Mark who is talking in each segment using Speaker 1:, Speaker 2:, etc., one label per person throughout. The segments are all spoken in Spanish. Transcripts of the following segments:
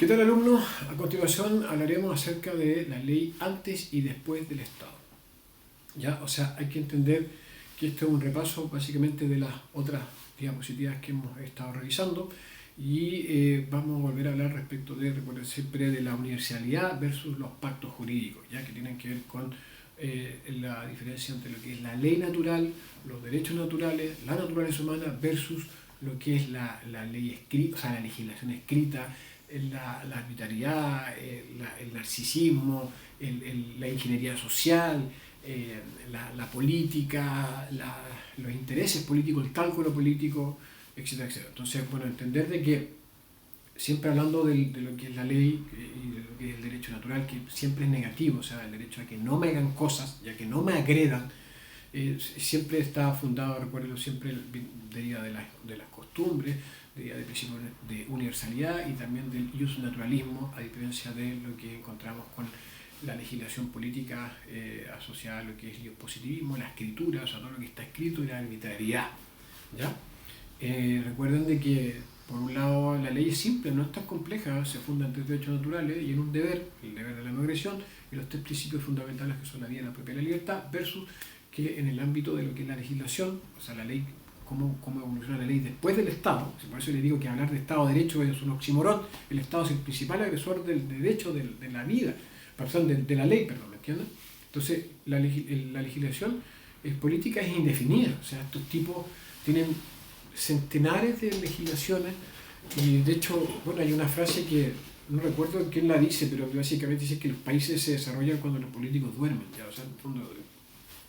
Speaker 1: ¿Qué tal, alumnos? A continuación hablaremos acerca de la ley antes y después del Estado. ¿Ya? O sea, hay que entender que esto es un repaso básicamente de las otras diapositivas que hemos estado revisando y vamos a volver a hablar respecto de, recuerden siempre, de la universalidad versus los pactos jurídicos, ya que tienen que ver con la diferencia entre lo que es la ley natural, los derechos naturales, la naturaleza humana versus lo que es la ley escrita, o sea, la legislación escrita, la arbitrariedad, el narcisismo, la ingeniería social, la política, los intereses políticos, el cálculo político, etcétera, etcétera. Entonces, bueno, entender de que siempre hablando de lo que es la ley y de lo que es el derecho natural, que siempre es negativo, o sea, el derecho a que no me hagan cosas, ya que no me agredan, siempre está fundado, recuerdo, siempre deriva de las costumbres, deriva del principio de universalidad y también del naturalismo, a diferencia de lo que encontramos con la legislación política asociada a lo que es el positivismo, la escritura, o sea, todo lo que está escrito y la arbitrariedad. ¿Ya? Recuerden de que, por un lado, la ley es simple, no es tan compleja, se funda en tres derechos naturales y en un deber, el deber de la no agresión, y los tres principios fundamentales que son la vida, la propiedad y la libertad, versus que en el ámbito de lo que es la legislación, o sea, la ley, cómo evoluciona la ley después del Estado. Por eso les digo que hablar de Estado de Derecho es un oxímoron. El Estado es el principal agresor del derecho, de la vida, perdón, de la ley, perdón, ¿me entienden? Entonces, la legislación política es indefinida, o sea, estos tipos tienen centenares de legislaciones y de hecho, bueno, hay una frase que no recuerdo quién la dice, pero básicamente dice que los países se desarrollan cuando los políticos duermen, ¿ya? O sea, en el fondo,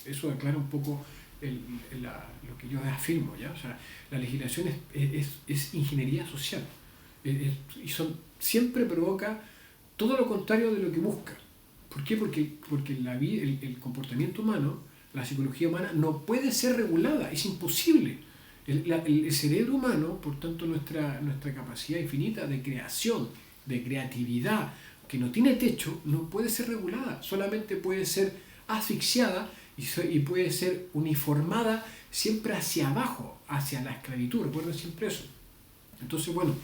Speaker 1: eso aclara un poco lo que yo afirmo, ¿ya? O sea, la legislación es ingeniería social y siempre provoca todo lo contrario de lo que busca. ¿Por qué? Porque el comportamiento humano, la psicología humana no puede ser regulada, es imposible. El cerebro humano, por tanto nuestra capacidad infinita de creación, de creatividad, que no tiene techo, no puede ser regulada, solamente puede ser asfixiada y puede ser uniformada siempre hacia abajo, hacia la esclavitud, recuerden siempre eso. Entonces, bueno,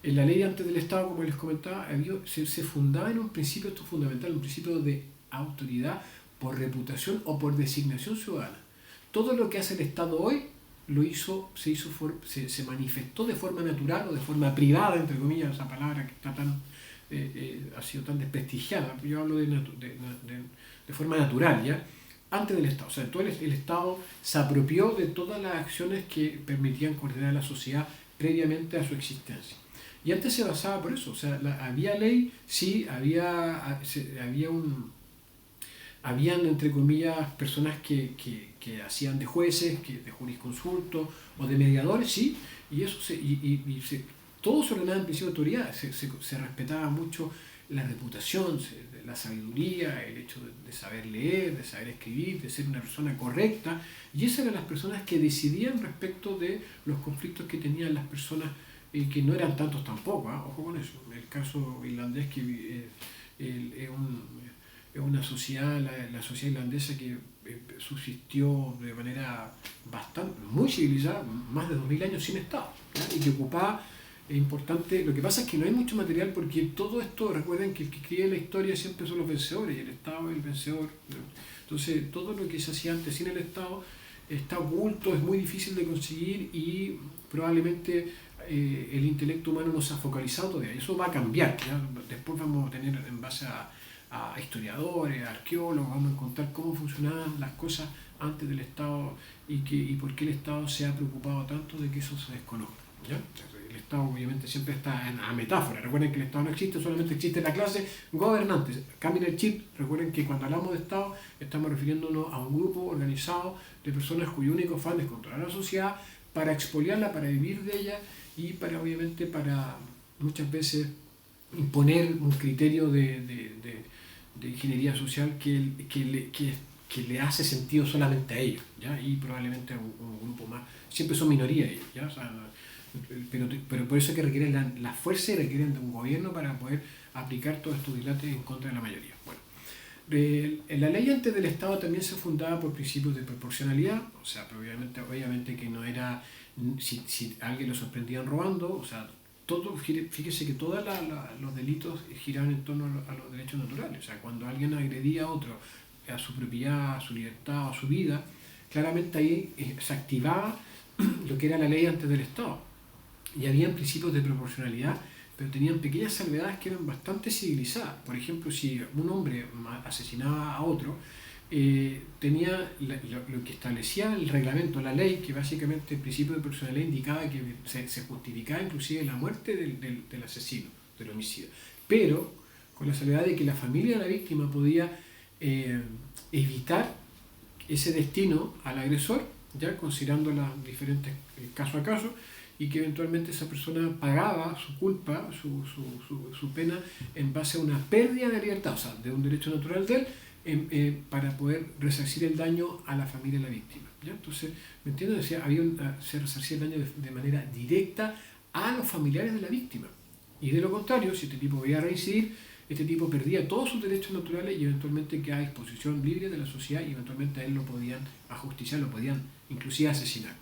Speaker 1: en la ley antes del Estado, como les comentaba, se fundaba en un principio, esto es fundamental, un principio de autoridad por reputación o por designación ciudadana. Todo lo que hace el Estado hoy se manifestó de forma natural o de forma privada, entre comillas, esa palabra que está ha sido tan desprestigiada. Yo hablo de forma natural, ¿ya? Antes del Estado. O sea, todo el Estado se apropió de todas las acciones que permitían coordinar la sociedad previamente a su existencia. Y antes se basaba por eso, o sea, había ley, sí, habían, entre comillas, personas que hacían de jueces, de jurisconsultos o de mediadores, sí, y eso todo se ordenaba en principio de autoridad, se respetaba mucho la reputación, la sabiduría, el hecho de saber leer, de saber escribir, de ser una persona correcta, y esas eran las personas que decidían respecto de los conflictos que tenían las personas, que no eran tantos tampoco, ¿eh? Ojo con eso. El caso irlandés que es una sociedad, la sociedad irlandesa que subsistió de manera muy civilizada, más de 2000 años sin Estado, ¿ya? Y que ocupaba, es importante, lo que pasa es que no hay mucho material porque todo esto, recuerden que el que escribe la historia siempre son los vencedores y el Estado es el vencedor, ¿no? Entonces todo lo que se hacía antes sin el Estado está oculto, es muy difícil de conseguir y probablemente el intelecto humano no se ha focalizado todavía. Eso va a cambiar, ¿ya? Después vamos a tener, en base a historiadores, a arqueólogos, vamos a encontrar cómo funcionaban las cosas antes del Estado y por qué el Estado se ha preocupado tanto de que eso se desconozca, ¿ya? El Estado obviamente siempre está en la metáfora. Recuerden que el Estado no existe, solamente existe la clase gobernante. Cambien el chip. Recuerden que cuando hablamos de Estado estamos refiriéndonos a un grupo organizado de personas cuyo único afán es controlar a la sociedad para expoliarla, para vivir de ella y obviamente para muchas veces imponer un criterio de ingeniería social que le hace sentido solamente a ellos, ¿ya? Y probablemente a un grupo más. Siempre son minorías ellos, ¿ya? O sea, pero por eso es que requieren la fuerza y requieren de un gobierno para poder aplicar todos estos dilates en contra de la mayoría. Bueno, la ley antes del Estado también se fundaba por principios de proporcionalidad, o sea, obviamente que no era, si alguien lo sorprendían robando, o sea, fíjese que todos los delitos giraban en torno a los derechos naturales. O sea, cuando alguien agredía a otro, a su propiedad, a su libertad, a su vida, claramente ahí se activaba lo que era la ley antes del Estado. Y había principios de proporcionalidad, pero tenían pequeñas salvedades que eran bastante civilizadas. Por ejemplo, si un hombre asesinaba a otro, tenía lo que establecía el reglamento, la ley, que básicamente el principio de proporcionalidad indicaba que se justificaba inclusive la muerte del asesino, del homicida. Pero con la salvedad de que la familia de la víctima podía evitar ese destino al agresor, ya considerando las diferentes caso a caso, y que eventualmente esa persona pagaba su culpa, su pena, en base a una pérdida de libertad, o sea, de un derecho natural de él, para poder resarcir el daño a la familia de la víctima. ¿Ya? Entonces, ¿me entiendes? Decía, se resarcía el daño de manera directa a los familiares de la víctima. Y de lo contrario, si este tipo veía reincidir, este tipo perdía todos sus derechos naturales y eventualmente quedaba a disposición libre de la sociedad y eventualmente a él lo podían ajusticiar, lo podían inclusive asesinar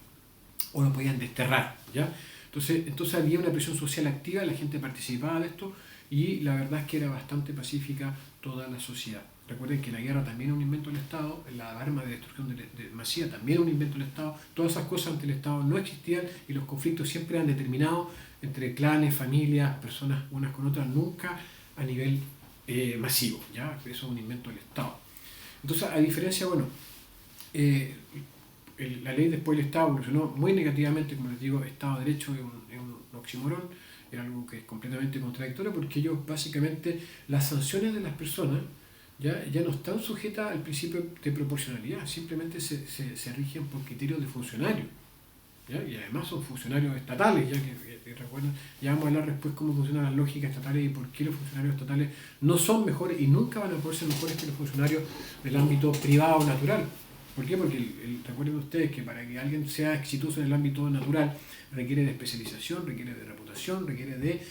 Speaker 1: o lo podían desterrar, ¿ya? Entonces había una presión social activa, la gente participaba de esto y la verdad es que era bastante pacífica toda la sociedad. Recuerden que la guerra también es un invento del Estado, la arma de destrucción masiva también es un invento del Estado, todas esas cosas ante el Estado no existían y los conflictos siempre eran determinados entre clanes, familias, personas unas con otras, nunca a nivel masivo, ¿ya? Eso es un invento del Estado. Entonces, a diferencia, bueno, la ley después del Estado evolucionó muy negativamente, como les digo, Estado de Derecho es un oxímoron, es algo que es completamente contradictorio porque ellos básicamente, las sanciones de las personas ya no están sujetas al principio de proporcionalidad, simplemente se rigen por criterios de funcionarios. ¿Ya? Y además son funcionarios estatales, ya que recuerdan, ya vamos a hablar después cómo funcionan las lógicas estatales y por qué los funcionarios estatales no son mejores y nunca van a poder ser mejores que los funcionarios del ámbito privado o natural. ¿Por qué? Porque recuerden ustedes que para que alguien sea exitoso en el ámbito natural requiere de especialización, requiere de reputación, requiere de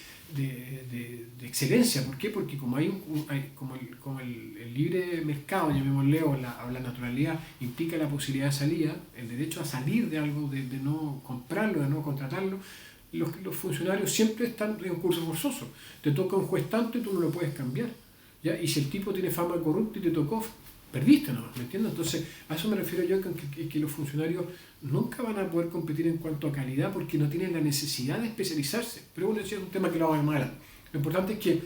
Speaker 1: excelencia. ¿Por qué? Porque como el libre mercado, llamémosle, o la naturalidad implica la posibilidad de salida, el derecho a salir de algo, de no comprarlo, de no contratarlo, los funcionarios siempre están en un curso forzoso. Te toca un juez tanto y tú no lo puedes cambiar, ¿ya? Y si el tipo tiene fama corrupta y te tocó, perdiste nomás, ¿me entiendes? Entonces, a eso me refiero yo, que los funcionarios nunca van a poder competir en cuanto a calidad porque no tienen la necesidad de especializarse. Pero bueno, eso es un tema que lo vamos a ver más adelante. Lo importante es que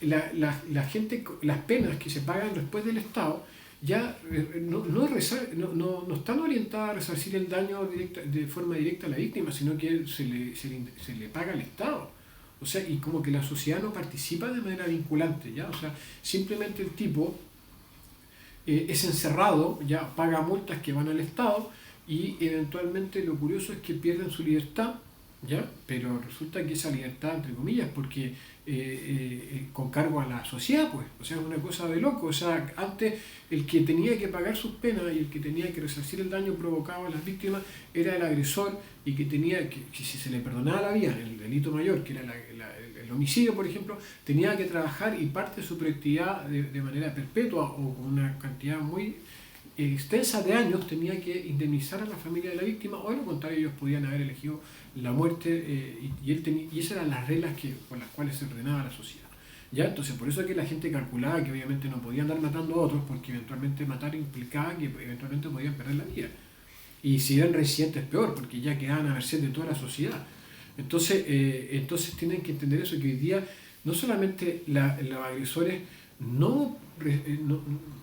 Speaker 1: la gente, las penas que se pagan después del Estado ya no están orientadas a resarcir el daño de forma directa a la víctima, sino que se le paga al Estado. O sea, y como que la sociedad no participa de manera vinculante, ¿ya? O sea, simplemente el tipo es encerrado, ya paga multas que van al Estado y eventualmente lo curioso es que pierden su libertad, ¿ya? Pero resulta que esa libertad, entre comillas, porque con cargo a la sociedad, pues, o sea, es una cosa de loco. O sea, antes el que tenía que pagar sus penas y el que tenía que resarcir el daño provocado a las víctimas era el agresor y que tenía que si se le perdonaba la vida, el delito mayor, que era el homicidio, por ejemplo, tenía que trabajar y parte de su productividad de manera perpetua o con una cantidad muy extensa de años tenía que indemnizar a la familia de la víctima, o de lo contrario ellos podían haber elegido la muerte y esas eran las reglas por las cuales se ordenaba la sociedad. ¿Ya? Entonces por eso es que la gente calculaba que obviamente no podían andar matando a otros porque eventualmente matar implicaba que eventualmente podían perder la vida. Y si eran residentes peor porque ya quedaban a merced de toda la sociedad. Entonces tienen que entender eso, que hoy día no solamente los agresores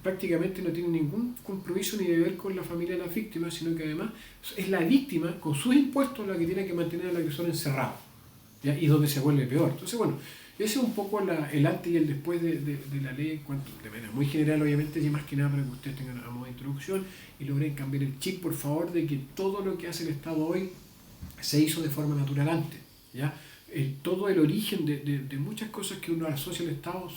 Speaker 1: prácticamente no tienen ningún compromiso ni deber con la familia de las víctimas, sino que además es la víctima con sus impuestos la que tiene que mantener al agresor encerrado, ¿ya? Y donde se vuelve peor. Entonces, bueno, ese es un poco el antes y el después de la ley, en cuanto, de manera muy general obviamente, y más que nada para que ustedes tengan a modo de introducción y logren cambiar el chip, por favor, de que todo lo que hace el Estado hoy se hizo de forma natural antes, ¿ya? Todo el origen de muchas cosas que uno asocia al Estado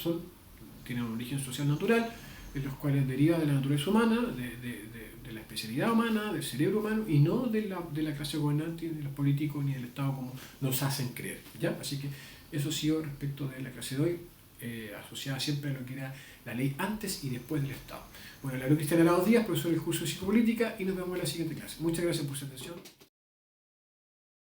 Speaker 1: tienen un origen social natural, en los cuales deriva de la naturaleza humana, de la especialidad humana, del cerebro humano, y no de la clase gobernante, de los políticos, ni del Estado como nos hacen creer, ¿ya? Así que eso ha sido respecto de la clase de hoy, asociada siempre a lo que era la ley antes y después del Estado. Bueno, la Cristiana Laos Díaz, profesor del curso de Psicopolítica, y nos vemos en la siguiente clase. Muchas gracias por su atención.